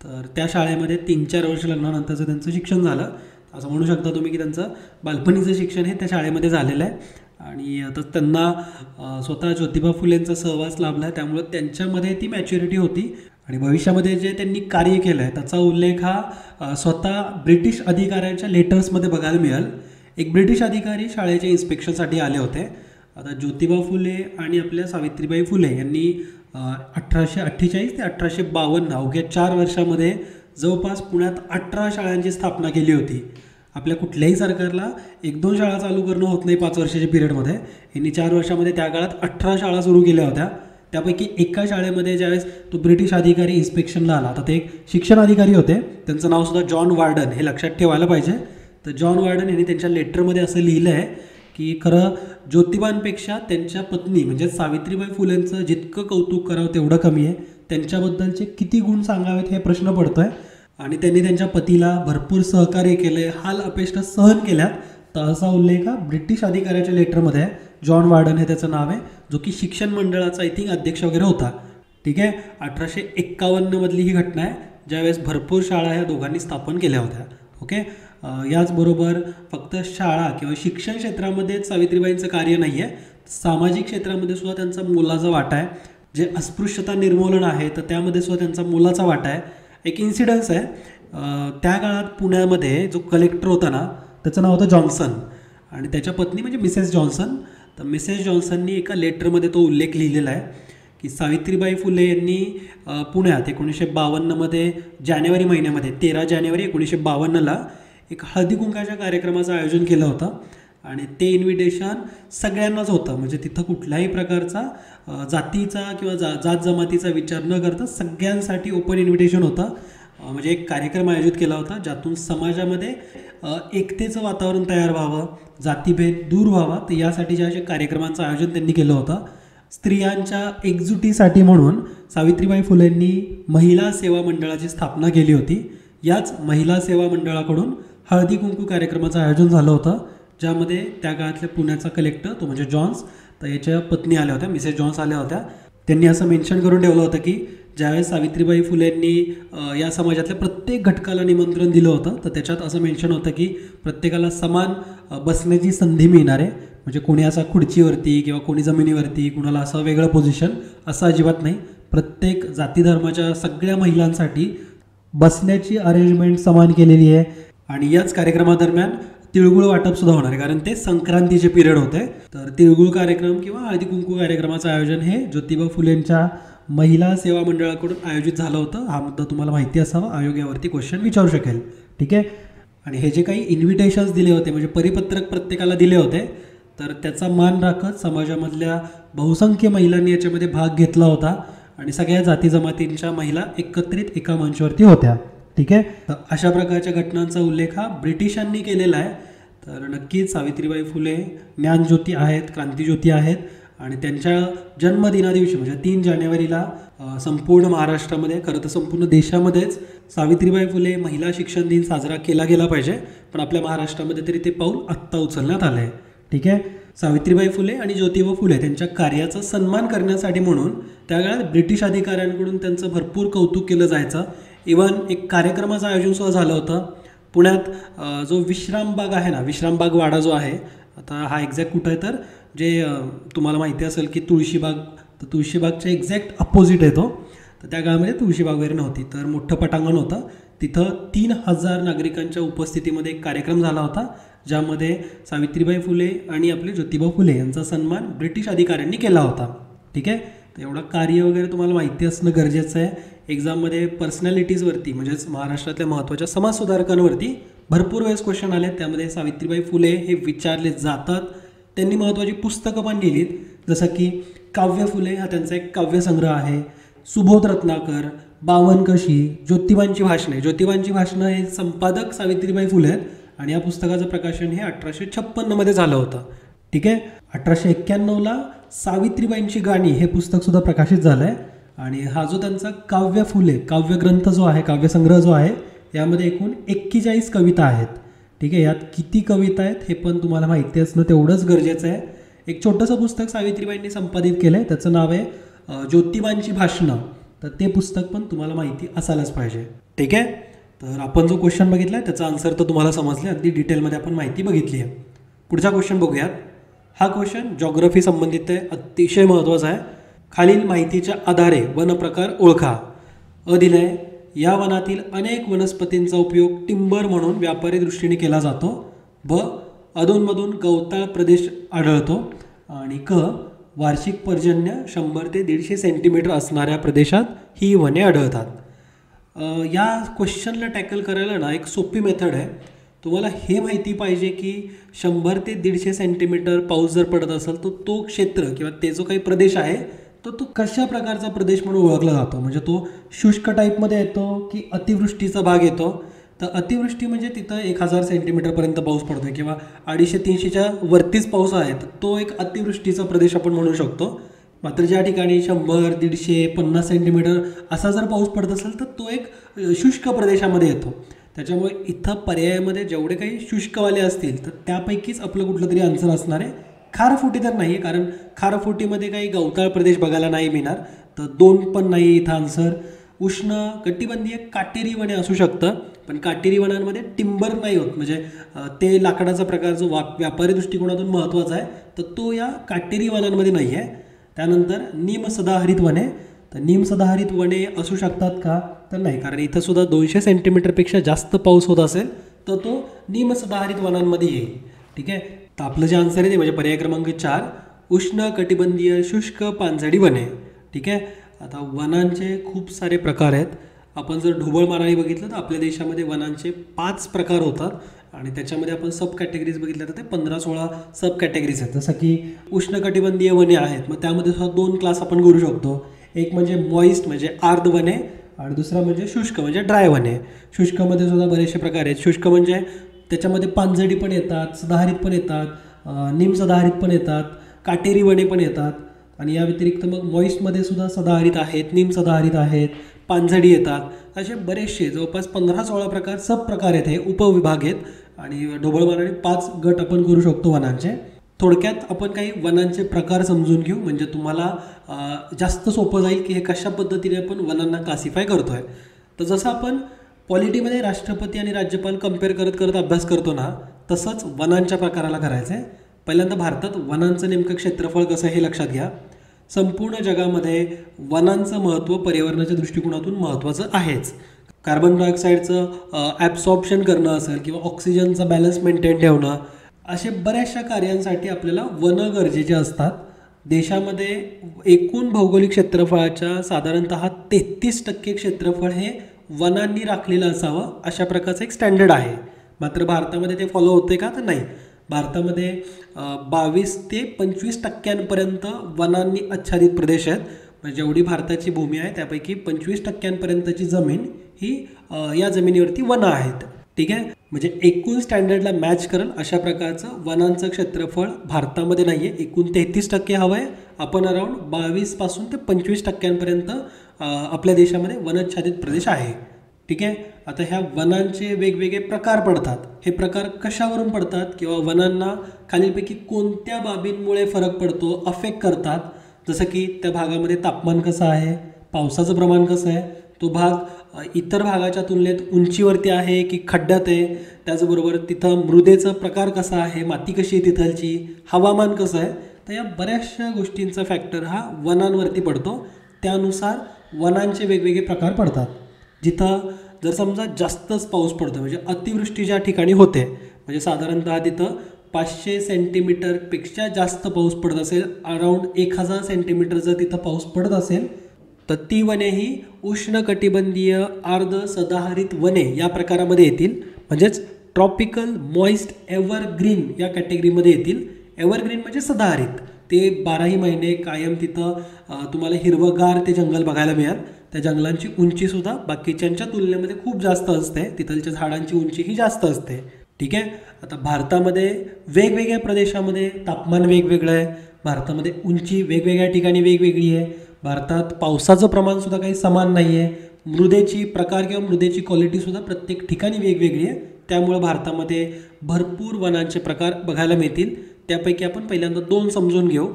तर त्या शाळेमध्ये 3-4 वर्ष लग्नानंतरचं त्यांचं शिक्षण झालं. असं म्हणू शकता तुम्ही की त्यांचं बालपणीचं शिक्षण हे त्या शाळेमध्ये झालेलं आहे. आणि आता त्यांना स्वतः ज्योतिबा फुलेंचा सहवास लाभला आहे, त्यामुळं त्यांच्यामध्ये ती मॅच्युरिटी होती. आणि भविष्यामध्ये जे त्यांनी कार्य केलं आहे त्याचा उल्लेख हा स्वतः ब्रिटिश अधिकाऱ्यांच्या लेटर्समध्ये बघायला मिळेल. एक ब्रिटिश अधिकारी शाळेच्या इन्स्पेक्शनसाठी आले होते. आता ज्योतिबा फुले आणि आपल्या सावित्रीबाई फुले यांनी 1848 ते 1852 अवघ्या 4 वर्षामध्ये जवळपास पुण्यात 18 शाळांची स्थापना केली होती. आपल्या कुठल्याही सरकारला 1-2 शाळा चालू करणं होत नाही 5 वर्षाच्या पिरियडमध्ये. यांनी 4 वर्षामध्ये त्या काळात 18 शाळा सुरू केल्या होत्या. त्यापैकी एका शाळेमध्ये ज्यावेळेस तो ब्रिटिश अधिकारी इन्स्पेक्शनला आला, तर ते एक शिक्षण अधिकारी होते, त्यांचं नावसुद्धा जॉन वार्डन, हे लक्षात ठेवायला पाहिजे. तर जॉन वार्डन यांनी त्यांच्या लेटरमध्ये असं लिहिलं आहे की खरं ज्योतिबांपेक्षा त्यांच्या पत्नी म्हणजे सावित्रीबाई फुलेंचं जितकं कौतुक करावं तेवढं कमी आहे. त्यांच्याबद्दलचे किती गुण सांगावेत हे प्रश्न पडतो आहे. आणि त्यांनी त्यांच्या पतीला भरपूर सहकार्य केले, हाल अपेष्टा सहन केल्यात. तर असा उल्लेख हा ब्रिटिश अधिकाऱ्याच्या लेटरमध्ये आहे. जॉन वार्डन हे त्याचं नाव आहे, जो की शिक्षण मंडळाचा आय थिंक अध्यक्ष वगैरे होता. ठीक आहे. 1851मधली ही घटना आहे, ज्यावेळेस भरपूर शाळा ह्या दोघांनी स्थापन केल्या होत्या. ओके. याचबरोबर फक्त शाळा किंवा शिक्षण क्षेत्रामध्येच सावित्रीबाईंचं कार्य नाही आहे, सामाजिक क्षेत्रामध्ये सुद्धा त्यांचा मोलाचा वाटा आहे. जे अस्पृश्यता निर्मूलन आहे तर त्यामध्ये सुद्धा त्यांचा मोलाचा वाटा आहे. एक इन्सिडन्स आहे, त्या काळात पुण्यामध्ये जो कलेक्टर होता ना त्याचं नाव होतं जॉन्सन आणि त्याच्या पत्नी म्हणजे मिसेस जॉन्सन. तर मिसेस जॉन्सननी एका लेटरमध्ये तो उल्लेख लिहिलेला आहे की सावित्रीबाई फुले यांनी पुण्यात 1952मध्ये जानेवारी महिन्यामध्ये 13 जानेवारी 1952ला एक हळदी कुंकाच्या कार्यक्रमाचं आयोजन केलं होतं. आणि ते इन्व्हिटेशन सगळ्यांनाच होतं, म्हणजे तिथं कुठल्याही प्रकारचा जातीचा किंवा जात जमातीचा विचार न करता सगळ्यांसाठी ओपन इन्व्हिटेशन होतं. म्हणजे एक कार्यक्रम आयोजित केला होता ज्यातून समाजामध्ये एकतेचं वातावरण तयार व्हावं, जातीभेद दूर व्हावा. तर यासाठी ज्या अशा कार्यक्रमांचं आयोजन त्यांनी केलं होतं. स्त्रियांच्या एकजुटीसाठी म्हणून सावित्रीबाई फुलेंनी महिला सेवा मंडळाची स्थापना केली होती. याच महिला सेवा मंडळाकडून हळदी कुंकू कार्यक्रमाचं आयोजन झालं होतं, ज्यामध्ये त्या काळातल्या पुण्याचा कलेक्टर तो म्हणजे जॉन्स, तर याच्या पत्नी आल्या होत्या, मिसेस जॉन्स आल्या होत्या. त्यांनी असं मेन्शन करून ठेवलं होतं की ज्यावेळेस सावित्रीबाई फुलेंनी या समाजातल्या प्रत्येक घटकाला निमंत्रण दिलं होतं, तर त्याच्यात असं मेन्शन होतं की प्रत्येकाला समान बसण्याची संधी मिळणार आहे. म्हणजे कोणी असा खुर्चीवरती किंवा कोणी जमिनीवरती, कुणाला असं वेगळं पोझिशन असं अजिबात नाही. प्रत्येक जाती धर्माच्या सगळ्या महिलांसाठी बसण्याची अरेंजमेंट समान केलेली आहे. आणि याच कार्यक्रमादरम्यान तिळगुळ वाटप सुद्धा होणार आहे, कारण ते संक्रांतीचे पिरियड होते. तर तिळगुळ कार्यक्रम किंवा हळदी कुंकू कार्यक्रमाचं आयोजन हे ज्योतिबा फुलेंच्या महिला सेवा मंडळाकडून आयोजित झालं होतं. हा मुद्दा तुम्हाला माहिती असावा, आयोग यावरती क्वेश्चन विचारू शकेल. ठीक आहे. आणि हे जे काही इन्व्हिटेशन्स दिले होते म्हणजे परिपत्रक प्रत्येकाला दिले होते, तर त्याचा मान राखत समाजामधल्या बहुसंख्य महिलांनी याच्यामध्ये भाग घेतला होता आणि सगळ्या जाती जमातींच्या महिला एकत्रित एका मंचावरती होत्या. ठीक आहे. तर अशा प्रकारच्या घटनांचा उल्लेख हा ब्रिटिशांनी केलेला आहे. तर नक्कीच सावित्रीबाई फुले ज्ञानज्योती आहेत, क्रांतिज्योती आहेत. आणि त्यांच्या जन्मदिनादिवशी म्हणजे 3 जानेवारीला संपूर्ण महाराष्ट्रामध्ये, खरं तर संपूर्ण देशामध्येच सावित्रीबाई फुले महिला शिक्षण दिन साजरा केला गेला पाहिजे. पण आपल्या महाराष्ट्रामध्ये तरी ते पाऊल आत्ता उचलण्यात आलं आहे. ठीक आहे. सावित्रीबाई फुले आणि ज्योतिबा फुले त्यांच्या कार्याचा सन्मान करण्यासाठी म्हणून त्या काळात ब्रिटिश अधिकाऱ्यांकडून त्यांचं भरपूर कौतुक केलं जायचं. इवन एक कार्यक्रमाचं आयोजन सुद्धा झालं होतं पुण्यात. जो विश्रामबाग आहे ना, विश्रामबाग वाडा जो आहे, आता हा एक्झॅक्ट कुठं आहे तर जे तुम्हाला माहिती असेल की तुळशीबाग, तर तुळशीबागच्या एक्झॅक्ट अपोजिट आहे तो. तर त्या काळामध्ये तुळशीबाग वगैरे नव्हती, तर मोठं पटांगण होतं. तिथं 3000 नागरिकांच्या उपस्थितीमध्ये एक कार्यक्रम झाला होता, ज्यामध्ये सावित्रीबाई फुले आणि आपले ज्योतिबा फुले यांचा सन्मान ब्रिटिश अधिकाऱ्यांनी केला होता. ठीक आहे. तर एवढं कार्य वगैरे तुम्हाला माहिती असणं गरजेचं आहे. एक्झाममध्ये पर्सनॅलिटीजवरती म्हणजेच महाराष्ट्रातल्या महत्त्वाच्या समाजसुधारकांवरती भरपूर वेळेस क्वेश्चन आले. त्यामध्ये सावित्रीबाई फुले हे विचारले जातात. त्यांनी महत्त्वाची पुस्तकं पण लिहिलीत, जसं की काव्य फुले हा त्यांचा एक काव्यसंग्रह आहे. सुबोध रत्नाकर, बावनकशी, ज्योतिबांची भाषणे. ज्योतिबांची भाषणं हे संपादक सावित्रीबाई फुले आहेत आणि या पुस्तकाचं प्रकाशन हे 1856मध्ये झालं होतं. ठीक आहे. 1891ला सावित्रीबाईंची गाणी हे पुस्तक सुद्धा प्रकाशित झालं आहे. आणि हा जो त्यांचा काव्य फुले काव्यग्रंथ जो आहे, काव्यसंग्रह जो आहे, यामध्ये एकूण 41 कविता आहेत. ठीक आहे. यात किती कविता आहेत हे पण तुम्हाला माहिती असणं तेवढंच गरजेचं आहे. एक छोटंसं पुस्तक सावित्रीबाईंनी संपादित केलं आहे, त्याचं नाव आहे ज्योतिबांची भाषणं. तर ते पुस्तक पण तुम्हाला माहिती असायलाच पाहिजे. ठीक आहे. तर आपण जो क्वेश्चन बघितला आहे त्याचा आन्सर तर तुम्हाला समजले, अगदी डिटेलमध्ये आपण माहिती बघितली आहे. पुढचा क्वेश्चन बघूयात. हा क्वेश्चन जॉग्रफी संबंधित आहे, अतिशय महत्त्वाचा आहे. खालील माहितीच्या आधारे वनप्रकार ओळखा. दिलं आहे, या वनातील अनेक वनस्पतींचा उपयोग टिंबर म्हणून व्यापारी दृष्टीने केला जातो. अधूनमधून गवताळ प्रदेश आढळतो. आणि वार्षिक पर्जन्य 100 ते 150 सेंटीमीटर असणाऱ्या प्रदेशात ही वने आढळतात. या क्वेश्चनला टॅकल करायला ना एक सोपी मेथड आहे. तुम्हाला हे माहिती पाहिजे की 100 ते 150 सेंटीमीटर पाऊस जर पडत असेल तर तो क्षेत्र किंवा ते जो काही प्रदेश आहे तर तो कशा प्रकारचा प्रदेश म्हणून ओळखला जातो. म्हणजे तो शुष्क टाईपमध्ये येतो की अतिवृष्टीचा भाग येतो. तर अतिवृष्टी म्हणजे तिथं 1000 सेंटीमीटरपर्यंत पाऊस पडतो आहे किंवा 250-300च्या वरतीच पाऊस आहे, तर तो एक अतिवृष्टीचा प्रदेश आपण म्हणू शकतो. मात्र ज्या ठिकाणी 100, 150, 50 सेंटीमीटर असा जर पाऊस पडत असेल तर तो एक शुष्क प्रदेशामध्ये येतो. त्याच्यामुळे इथं पर्यायामध्ये जेवढे काही शुष्कवाले असतील तर त्यापैकीच आपलं कुठलं तरी आन्सर असणार आहे. खारफुटी तर नाही आहे, कारण खारफुटीमध्ये काही गवताळ प्रदेश बघायला नाही मिळणार. तर 2 पण नाही इथं आन्सर. उष्ण कटिबंधीय काटेरी वने असू शकतं, पण काटेरी वनांमध्ये टिंबर नाही होत. म्हणजे ते लाकडाचा प्रकार जो व्यापारी दृष्टिकोनातून महत्त्वाचा आहे तर तो या काटेरी वनांमध्ये नाही आहे. त्यानंतर निम सदाहरित वने. तर निम सदाहरित वने असू शकतात का, तर नाही, कारण इथं सुद्धा 200 सेंटीमीटरपेक्षा जास्त पाऊस होत असेल तर तो निम सदाहरित वनांमध्ये येईल. ठीक आहे. तर आपलं जे आन्सर आहे ते म्हणजे पर्याय क्रमांक 4 उष्ण कटिबंधीय शुष्क पानझडी वने. ठीक आहे. आता वनांचे खूप सारे प्रकार आहेत. आपण जर ढोबळ मानाने बघितलं तर आपल्या देशामध्ये वनांचे 5 प्रकार होतात आणि त्याच्यामध्ये आपण सब कॅटेगरीज बघितल्या तर ते 15-16 सब कॅटेगरीज आहेत. जसं की उष्णकटिबंधीय वने आहेत, मग त्यामध्ये सुद्धा 2 क्लास आपण करू शकतो. एक म्हणजे मॉइस्ट म्हणजे आर्द्र वने आणि दुसरा म्हणजे शुष्क म्हणजे ड्राय वने. शुष्कमध्ये सुद्धा बरेचसे प्रकार आहेत. शुष्क म्हणजे त्याच्यामध्ये पानझडी पण येतात, सदाहरित पण येतात, निम सदाहरित पण येतात, काटेरी वने पण येतात. आणि या व्यतिरिक्त मग मॉइस्टमध्ये सुद्धा सदाहरित आहेत, निम सदाहरित आहेत, पानझडी येतात. असे बरेचसे जवळपास 15-16 प्रकार सब प्रकार आहेत, हे उपविभाग आहेत. आणि ढोबळमानाने 5 गट आपण करू शकतो वनांचे. थोडक्यात आपण काही वनांचे प्रकार समजून घेऊ, म्हणजे तुम्हाला जास्त सोपं जाईल की हे कशा पद्धतीने आपण वनांना क्लासिफाय करतो आहे. तर जसं आपण पॉलिटीमध्ये राष्ट्रपती आणि राज्यपाल कम्पेअर करत करत अभ्यास करतो ना, तसंच वनांच्या प्रकाराला करायचं आहे. पहिल्यांदा भारतात वनांचं नेमकं क्षेत्रफळ कसं आहे हे लक्षात घ्या. संपूर्ण जगामध्ये वनांचं महत्त्व पर्यावरणाच्या दृष्टिकोनातून महत्त्वाचं आहेच. कार्बन डायऑक्साईडचं ॲब्सॉर्प्शन करणं असेल किंवा ऑक्सिजनचा बॅलन्स मेंटेन ठेवणं, असे बऱ्याचशा कार्यांसाठी आपल्याला वनं गरजेचे असतात. देशामध्ये एकूण भौगोलिक क्षेत्रफळाच्या साधारणतः 33% क्षेत्रफळ हे वनांनी राखलेलं असावं, अशा प्रकारचं एक स्टँडर्ड आहे. मात्र भारतामध्ये ते फॉलो होते का, तर नाही. भारतामध्ये 22 ते 25% वनांनी आच्छादित प्रदेश आहेत. म्हणजे जेवढी भारताची भूमी आहे त्यापैकी 25% जमीन ही या जमिनीवरती वनं आहेत. ठीक आहे. म्हणजे एकूण स्टँडर्डला मॅच करेल अशा प्रकारचं वनांचं क्षेत्रफळ भारतामध्ये नाही आहे. एकूण 33% हवं आहे. आपण अराऊंड 22 पासून ते 25% आपल्या देशामध्ये वनाच्छादित प्रदेश आहे. ठीक आहे. आता ह्या वनांचे वेगवेगळे प्रकार पडतात. हे प्रकार कशावरून पडतात किंवा वनांना खालीलपैकी कोणत्या बाबींमुळे फरक पडतो, अफेक्ट करतात. जसं की त्या भागामध्ये तापमान कसं आहे, पावसाचं प्रमाण कसं आहे, तो भाग इतर भागाच्या तुलनेत उंचीवरती आहे की खड्ड्यात आहे, त्याचबरोबर तिथं मृदेचा प्रकार कसा आहे, माती कशी आहे तिथलची, हवामान कसं आहे. तर या बऱ्याचशा गोष्टींचा फॅक्टर हा वनांवरती पडतो. त्यानुसार वनांचे वेगवेगळे प्रकार पडतात. जिथं जर समजा जास्तच पाऊस पडतो म्हणजे अतिवृष्टी ज्या ठिकाणी होते, म्हणजे साधारणतः तिथं 500 सेंटीमीटरपेक्षा जास्त पाऊस पडत असेल, अराऊंड 1000 सेंटीमीटर जर तिथं पाऊस पडत असेल तर ती वने ही उष्णकटिबंधीय आर्द्र सदाहरित वने या प्रकारामध्ये येतील. म्हणजेच ट्रॉपिकल मॉइस्ट एव्हरग्रीन या कॅटेगरीमध्ये येतील. एव्हरग्रीन म्हणजे सदाहरित, ते 12ही महिने कायम तिथं तुम्हाला हिरवगार ते जंगल बघायला मिळेल. त्या जंगलांची उंचीसुद्धा बाकीच्यांच्या तुलनेमध्ये खूप जास्त असते, तिथलच्या झाडांची उंची ही जास्त असते. ठीक आहे. आता भारतामध्ये वेगवेगळ्या प्रदेशामध्ये तापमान वेगवेगळं आहे, भारतामध्ये उंची वेगवेगळ्या ठिकाणी वेगवेगळी आहे, भारतात पावसाचं प्रमाणसुद्धा काही समान नाही आहे, मृदेची प्रकार किंवा मृदेची क्वालिटीसुद्धा प्रत्येक ठिकाणी वेगवेगळी आहे. त्यामुळं भारतामध्ये भरपूर वनांचे प्रकार बघायला मिळतील. त्यापैकी आपण पहिल्यांदा 2 समजून घेऊ.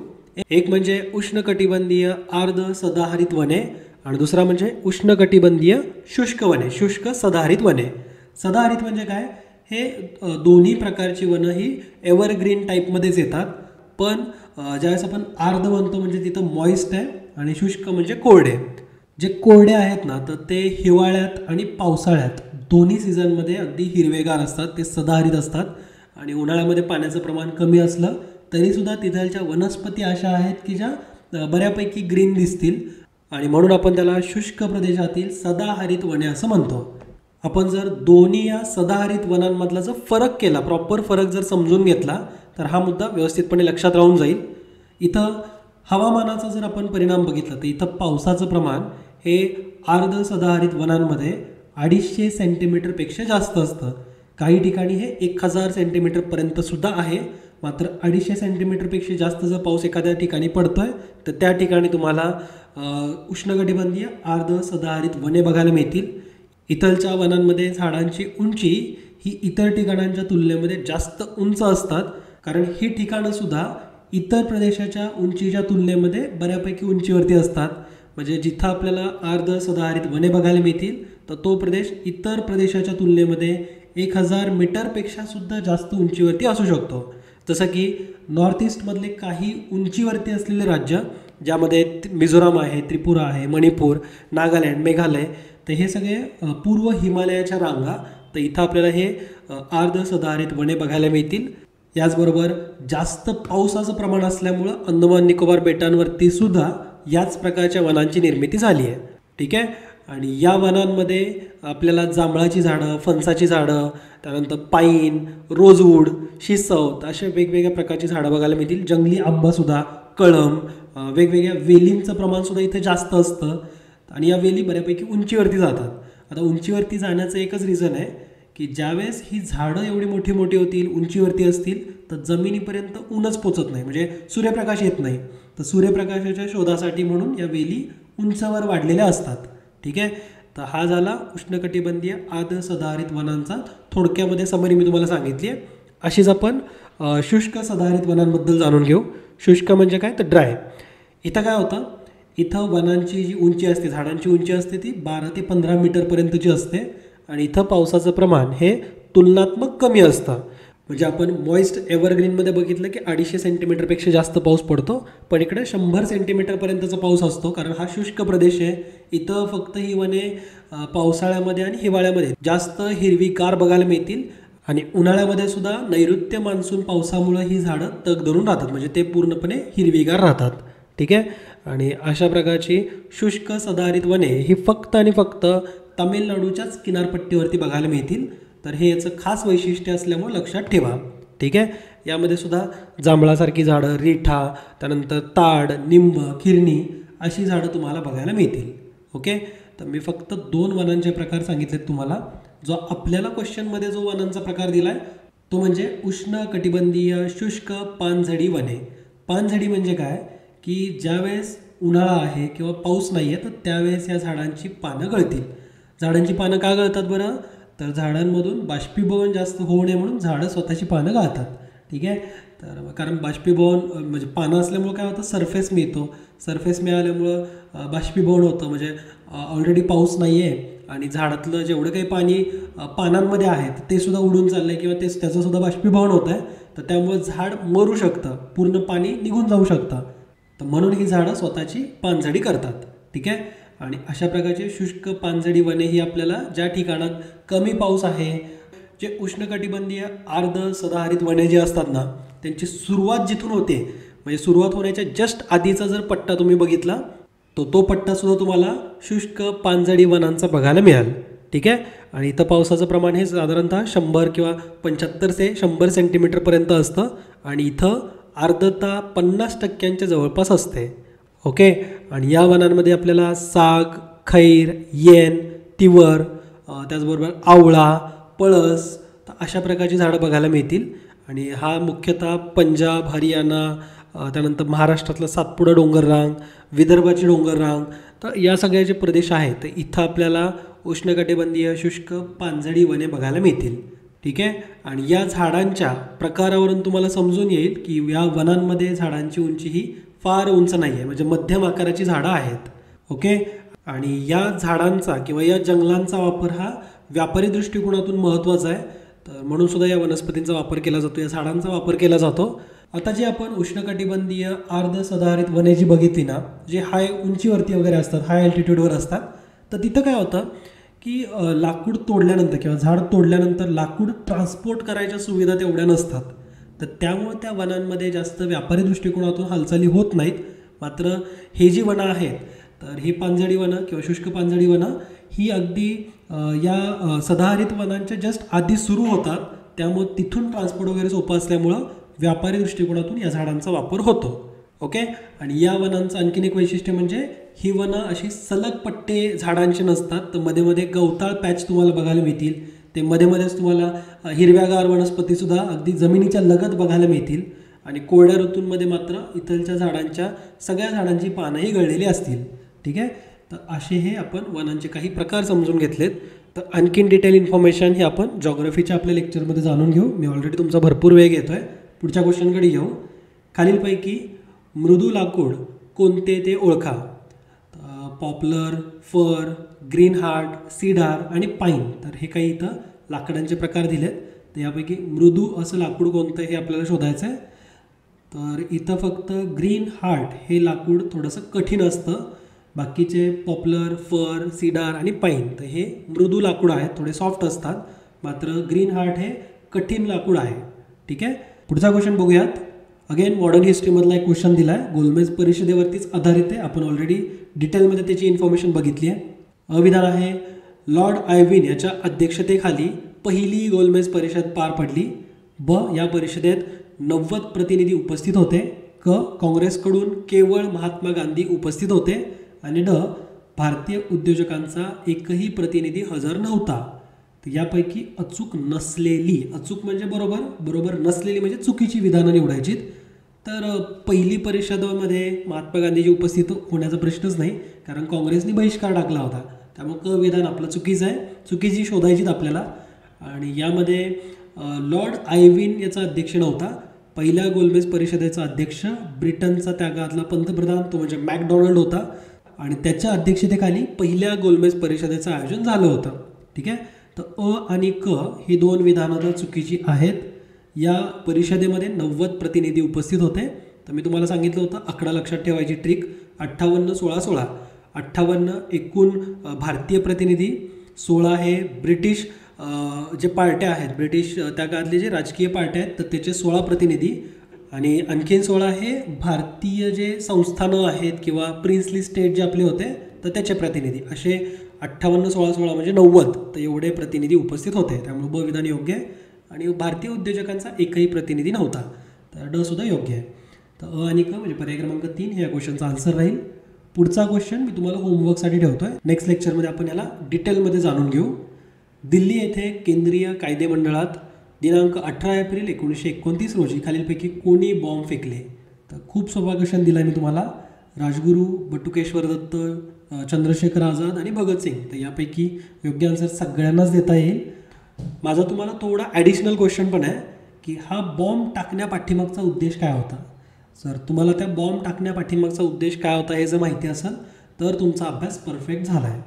एक म्हणजे उष्णकटिबंधीय आर्द्र सदाहरित वने आणि दुसरा म्हणजे उष्णकटिबंधीय शुष्क वने, शुष्क सदाहरित वने. सदाहरित म्हणजे काय, हे दोन्ही प्रकारची वनं ही एव्हरग्रीन टाईपमध्येच येतात. पण ज्यावेळेस आपण आर्द्र म्हणतो म्हणजे तिथं मॉइस्ट आहे आणि शुष्क म्हणजे कोरडे. जे कोरडे आहेत ना तर ते हिवाळ्यात आणि पावसाळ्यात दोन्ही सीझनमध्ये अगदी हिरवेगार असतात, ते सदाहरित असतात. आणि उन्हाळ्यामध्ये पाण्याचं प्रमाण कमी असलं तरीसुद्धा तिथलच्या वनस्पती अशा आहेत की ज्या बऱ्यापैकी ग्रीन दिसतील आणि म्हणून आपण त्याला शुष्क प्रदेशातील सदाहरित वने असं म्हणतो. आपण जर दोन्ही या सदाहरित वनांमधला जर फरक केला, प्रॉपर फरक जर समजून घेतला तर हा मुद्दा व्यवस्थितपणे लक्षात राहून जाईल. इथं हवामानाचा जर आपण परिणाम बघितला तर इथं पावसाचं प्रमाण हे आर्द्र सदाहरित वनांमध्ये 250 सेंटीमीटरपेक्षा जास्त असतं. काही ठिकाणी हे 1000 सेंटीमीटरपर्यंतसुद्धा आहे. मात्र 250 सेंटीमीटरपेक्षा जास्त जर पाऊस एखाद्या ठिकाणी पडतोय तर त्या ठिकाणी तुम्हाला उष्णकटिबंधीय आर्द्र सदाहरित वने बघायला मिळतील. इथलच्या वनांमध्ये झाडांची उंची ही इतर ठिकाणांच्या तुलनेमध्ये जास्त उंच असतात, कारण ही ठिकाणंसुद्धा इतर प्रदेशाच्या उंचीच्या तुलनेमध्ये बऱ्यापैकी उंचीवरती असतात. म्हणजे जिथं आपल्याला आर्द्र सदाहरित वने बघायला मिळतील तर तो प्रदेश इतर प्रदेशाच्या तुलनेमध्ये 1000 मीटरपेक्षा सुद्धा जास्त उंचीवरती असू शकतो. जसं की नॉर्थ ईस्टमधले काही उंचीवरती असलेले राज्य, ज्यामध्ये मिझोराम आहे, त्रिपुरा आहे, मणिपूर, नागालँड, मेघालय, तर हे सगळे पूर्व हिमालयाच्या रांगा. तर इथं आपल्याला हे आर्द्र सदाहरित वने बघायला मिळतील. याचबरोबर जास्त पावसाचं प्रमाण असल्यामुळं अंदमान निकोबार बेटांवरती सुद्धा याच प्रकारच्या वनांची निर्मिती झाली आहे. ठीक आहे. आणि या वनांमध्ये आपल्याला जांभळाची झाडं, फणसाची झाडं, त्यानंतर पाईन, रोजवूड, शिसवत अशा वेगवेगळ्या प्रकारची झाडं बघायला मिळतील. जंगली आंबासुद्धा, कळम, वेगवेगळ्या वेलींचं प्रमाणसुद्धा इथे जास्त असतं आणि या वेली बऱ्यापैकी उंचीवरती जातात. आता उंचीवरती जाण्याचं एकच रिझन आहे की ज्यावेळेस ही झाडं एवढी मोठी मोठी होतील, उंचीवरती असतील, तर जमिनीपर्यंत ऊनच पोचत नाही, म्हणजे सूर्यप्रकाश येत नाही. तर सूर्यप्रकाशाच्या शोधासाठी म्हणून या वेली उंचावर वाढलेल्या असतात. ठीक आहे. तर हा झाला उष्णकटिबंधीय आर्द्र सदाहरित वनांचा थोडक्यामध्ये समरी मी तुम्हाला सांगितली आहे. अशीच आपण शुष्क सदाहरित वनांबद्दल जाणून घेऊ. शुष्क म्हणजे काय, तर ड्राय. इथं काय होतं, इथं वनांची जी उंची असते, झाडांची उंची असते ती 12 ते 15 मीटरपर्यंतची असते आणि इथं पावसाचं प्रमाण हे तुलनात्मक कमी असतं. म्हणजे आपण मॉइस्ट एव्हरग्रीनमध्ये बघितलं की 250 सेंटीमीटरपेक्षा जास्त पाऊस पडतो, पण इकडे 100 सेंटीमीटरपर्यंतचा पाऊस असतो, कारण हा शुष्क प्रदेश आहे. इथं फक्त ही वने पावसाळ्यामध्ये आणि हिवाळ्यामध्ये जास्त हिरवीगार बघायला मिळतील आणि उन्हाळ्यामध्ये सुद्धा नैऋत्य मान्सून पावसामुळे ही झाडं तग धरून राहतात, म्हणजे ते पूर्णपणे हिरवीगार राहतात. ठीक आहे. आणि अशा प्रकारची शुष्क सदाहरित वने ही फक्त आणि फक्त तामिळनाडूच्याच किनारपट्टीवरती बघायला मिळतील. तर हे याचं खास वैशिष्ट्य असल्यामुळे लक्षात ठेवा. ठीक आहे. यामध्ये सुद्धा जांभळासारखी झाडं, रिठा, त्यानंतर ताड, निंब, खिरणी अशी झाडं तुम्हाला बघायला मिळतील. ओके. तर मी फक्त 2 वनांचे प्रकार सांगितलेत तुम्हाला. जो आपल्याला क्वेश्चनमध्ये जो वनांचा प्रकार दिला आहे तो म्हणजे उष्णकटिबंधीय शुष्क पानझडी वने. पानझडी म्हणजे काय की ज्यावेळेस उन्हाळा आहे किंवा पाऊस नाही आहे तर त्यावेळेस या झाडांची पानं गळतील. झाडांची पानं का गळतात बरं, तर झाडांमधून बाष्पीभवन जास्त होऊ नये म्हणून झाडं स्वतःची पानं गाळतात. ठीक आहे. तर कारण बाष्पीभवन म्हणजे पानं असल्यामुळं काय होतं, सरफेस मिळतो. सरफेस मिळाल्यामुळं बाष्पीभवन होतं, म्हणजे ऑलरेडी पाऊस नाही आहे आणि झाडातलं जेवढं काही पाणी पानांमध्ये आहे ते सुद्धा उडून चाललं आहे किंवा त्याचंसुद्धा बाष्पीभवन होतं आहे. तर त्यामुळं झाड मरू शकतं, पूर्ण पाणी निघून जाऊ शकतं. तर म्हणून ही झाडं स्वतःची पानझडी करतात. ठीक आहे. आणि अशा प्रकारचे शुष्क पानझडी वने ही आपल्याला ज्या ठिकाणात कमी पाऊस आहे, जे उष्णकटिबंधीय आर्द्र सदाहरित वने जे असतात ना, त्यांची सुरुवात जिथून होते, म्हणजे सुरुवात होण्याच्या जस्ट आधीचा जर पट्टा तुम्ही बघितला तो पट्टासुद्धा तुम्हाला शुष्क पानझडी वनांचा बघायला मिळाल. ठीक आहे. आणि इथं पावसाचं प्रमाण हे साधारणतः 100 किंवा 75 ते 100 सेंटीमीटरपर्यंत असतं आणि इथं आर्द्रता 50% जवळपास असते. ओके. आणि या वनांमध्ये आपल्याला साग, खैर, येन, तिवर, त्याचबरोबर आवळा, पळस, तर अशा प्रकारची झाडं बघायला मिळतील. आणि हा मुख्यतः पंजाब, हरियाणा, त्यानंतर महाराष्ट्रातलं सातपुडा डोंगररांग, विदर्भाची डोंगररांग, तर या सगळ्या जे प्रदेश आहेत तर इथं आपल्याला उष्णकटिबंधीय शुष्क पानझडी वने बघायला मिळतील. ठीक आहे. आणि या झाडांच्या प्रकारावरून तुम्हाला समजून येईल की या वनांमध्ये झाडांची उंची ही फार उंच नाही आहे, म्हणजे मध्यम आकाराची झाडं आहेत. ओके. आणि या झाडांचा किंवा या जंगलांचा वापर हा व्यापारी दृष्टिकोनातून महत्त्वाचा आहे, तर म्हणून सुद्धा या वनस्पतींचा वापर केला जातो, या झाडांचा वापर केला जातो. आता जे आपण उष्णकटिबंधीय अर्ध सदाहरित वने जी बघितली ना, जे हाय उंचीवरती वगैरे असतात, हाय अल्टिट्यूडवर असतात, तर तिथं काय होतं की लाकूड तोडल्यानंतर किंवा झाड तोडल्यानंतर लाकूड ट्रान्सपोर्ट करायच्या सुविधा तेवढ्या नसतात. तर त्यामुळे त्या वनांमध्ये जास्त व्यापारी दृष्टिकोनातून हालचाली होत नाहीत. मात्र हे जी वनं आहेत तर ही पानझडी वनं किंवा शुष्क पानझडी वनं ही अगदी या सदाहरित वनांच्या जस्ट आधी सुरू होतात, त्यामुळे तिथून ट्रान्सपोर्ट वगैरे सोपं असल्यामुळं व्यापारी दृष्टिकोनातून या झाडांचा वापर होतो. ओके. आणि या वनांचं आणखीन एक वैशिष्ट्य म्हणजे ही वनं अशी सलग पट्टे झाडांची नसतात, तर मध्ये मध्ये गवताळ पॅच तुम्हाला बघायला मिळतील. ते मध्ये मध्येच तुम्हाला हिरव्यागार वनस्पतीसुद्धा अगदी जमिनीच्या लगत बघायला मिळतील. आणि कोरड्या ऋतूंमध्ये मात्र इथलच्या झाडांच्या सगळ्या झाडांची पानंही गळलेली असतील. ठीक आहे. तर असे हे आपण वनांचे काही प्रकार समजून घेतलेत. तर आणखीन डिटेल इन्फॉर्मेशन ही आपण जॉग्रफीच्या आपल्या लेक्चरमध्ये जाणून घेऊ. मी ऑलरेडी तुमचा भरपूर वेळ घेतो आहे. पुढच्या क्वेश्चनकडे येऊ. खालीलपैकी मृदू लाकूड कोणते ते ओळखा. Poplar, fir, greenheart, cedar आणि पाईन. तर हे काही इथं लाकडांचे प्रकार दिलेत. तर यापैकी मृदू असं लाकूड कोणतं हे आपल्याला शोधायचं आहे. तर इथं फक्त ग्रीन हार्ट हे लाकूड थोडंसं कठीण असतं. बाकीचे पॉप्लर, फर, सीडार आणि पाईन तर हे मृदू लाकूड आहेत, थोडे सॉफ्ट असतात. मात्र ग्रीन हार्ट हे कठीण लाकूड आहे. ठीक आहे. पुढचा क्वेश्चन बघूयात. अगेन मॉडर्न हिस्ट्रीमधला एक क्वेश्चन दिला आहे, गोलमेज परिषदेवरतीच आधारित आहे. आपण ऑलरेडी डिटेलमध्ये त्याची इन्फॉर्मेशन बघितली आहे. अविधान आहे, लॉर्ड आयविन याच्या अध्यक्षतेखाली पहिली गोलमेज परिषद पार पडली. ब. या परिषदेत 90 प्रतिनिधी उपस्थित होते. क. काँग्रेसकडून केवळ महात्मा गांधी उपस्थित होते. आणि ड. भारतीय उद्योजकांचा एकही प्रतिनिधी हजर नव्हता. तर यापैकी अचूक नसलेली, अचूक म्हणजे बरोबर, बरोबर नसलेली म्हणजे चुकीची विधानं निवडायची. तर पहिली परिषदेमध्ये महात्मा गांधीजी उपस्थित होण्याचा प्रश्नच नाही, कारण काँग्रेसने बहिष्कार टाकला होता. त्यामुळे क विधान आपलं चुकीचं आहे, चुकीची शोधायचीत आपल्याला. आणि यामध्ये लॉर्ड आयविन याचा अध्यक्ष नव्हता. पहिल्या गोलमेज परिषदेचा अध्यक्ष ब्रिटनचा त्या काळातला पंतप्रधान तो म्हणजे मॅकडॉनल्ड होता. आणि त्याच्या अध्यक्षतेखाली पहिल्या गोलमेज परिषदेचं आयोजन झालं होतं. ठीक आहे. तर अ आणि क ही दोन विधानं तर चुकीची आहेत. या परिषदेमध्ये 90 प्रतिनिधी उपस्थित होते. तर मी तुम्हाला सांगितलं होतं आकडा लक्षात ठेवायची ट्रिक 58, 16, 16. 58 एकूण भारतीय प्रतिनिधी, 16 हे ब्रिटिश जे पार्ट्या आहेत, ब्रिटिश त्या काळातले जे राजकीय पार्ट्या आहेत तर त्याचे 16 प्रतिनिधी, आणि आणखीन 16 हे भारतीय जे संस्थानं आहेत किंवा प्रिन्सली स्टेट जे आपले होते तर त्याचे प्रतिनिधी, असे 58, 16, 16 म्हणजे 90. तर एवढे प्रतिनिधी उपस्थित होते. त्यामुळे ब विधान योग्य आहे. आणि भारतीय उद्योजकांचा एकही प्रतिनिधी नव्हता. तर ड सुद्धा योग्य आहे. तर अ आणि क म्हणजे पर्याय क्रमांक 3 हे या क्वेश्चनचा आन्सर राहील. पुढचा क्वेश्चन मी तुम्हाला होमवर्कसाठी ठेवतो आहे. नेक्स्ट लेक्चरमध्ये आपण याला डिटेलमध्ये जाणून घेऊ. दिल्ली येथे केंद्रीय कायदे मंडळात दिनांक 18 एप्रिल 1929 रोजी खालीलपैकी कोणी बॉम्ब फेकले. तर खूप सोपा क्वेश्चन दिला आहे मी तुम्हाला. राजगुरू, बटुकेश्वर दत्त, चंद्रशेखर आझाद आणि भगतसिंग. तर यापैकी योग्य आन्सर सगळ्यांनाच देता येईल. माझा तुम्हाला थोडा ॲडिशनल क्वेश्चन पण आहे की हा बॉम्ब टाकण्यापाठीमागचा उद्देश काय होता. जर तुम्हाला त्या बॉम्ब टाकण्यापाठीमागचा उद्देश काय होता हे जर माहिती असेल तर तुमचा अभ्यास परफेक्ट झाला आहे.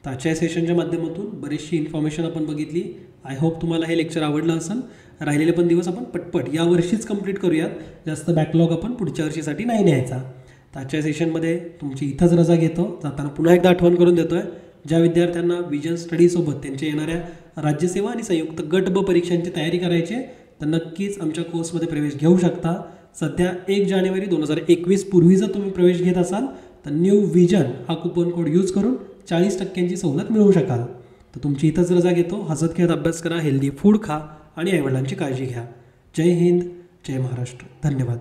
तर आजच्या सेशनच्या माध्यमातून बरीचशी इन्फॉर्मेशन आपण बघितली. आय होप तुम्हाला हे लेक्चर आवडलं असेल. राहिलेले पण दिवस आपण पटपट यावर्षीच कंप्लीट करूयात. जास्त बॅकलॉग आपण पुढच्या वर्षीसाठी नाही न्यायचा. तर आजच्या सेशनमध्ये तुमची इथंच रजा घेतो. जाताना पुन्हा एकदा आठवण करून देतो आहे, ज्या विद्यार्थ्यांना विजन स्टडीसोबत त्यांच्या येणाऱ्या राज्यसेवा आणि संयुक्त गट ब परीक्षांची तयारी करायची आहे तर नक्कीच आमच्या कोर्समध्ये प्रवेश घेऊ शकता. सध्या 1 जानेवारी 2021 पूर्वी जर तुम्ही प्रवेश घेत असाल तर न्यू विजन हा कुपन कोड यूज करून 40% सवलत मिळवू शकाल. तर तुमची इथंच रजा घेतो. हसत खेळत अभ्यास करा, हेल्दी फूड खा आणि आईवडिलांची काळजी घ्या. जय हिंद, जय महाराष्ट्र. धन्यवाद.